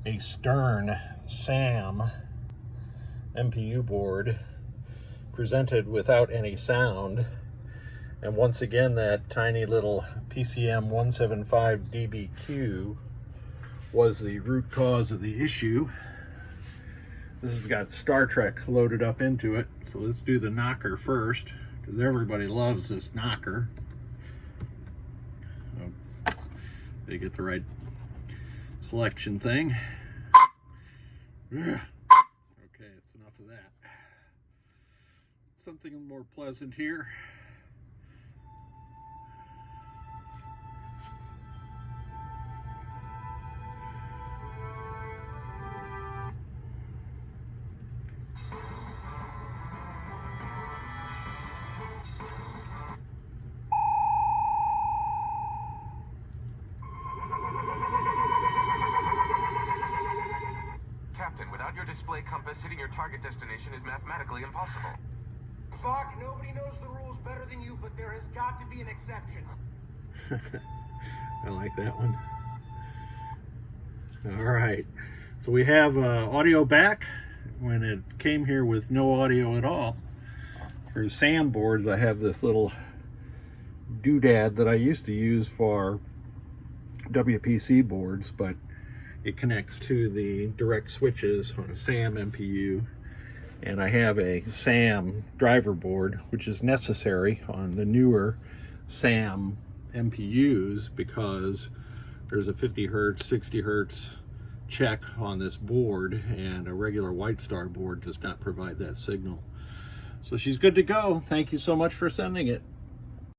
a Stern SAM MPU board presented without any sound. And once again, that tiny little PCM 175 DBQ was the root cause of the issue. This has got Star Trek loaded up into it. So let's do the knocker first, because everybody loves this knocker. Oh, they get the right selection thing. Okay, it's enough of that. Something more pleasant here. Captain, without your display compass, hitting your target destination is mathematically impossible. Spock, nobody knows the rules better than you, but there has got to be an exception. I like that one. All right, so we have audio back when it came here with no audio at all. For SAM boards, I have this little doodad that I used to use for WPC boards, but it connects to the direct switches on a SAM MPU. And I have a SAM driver board, which is necessary on the newer SAM MPUs because there's a 50 hertz, 60 hertz check on this board, and a regular White Star board does not provide that signal. So she's good to go. Thank you so much for sending it.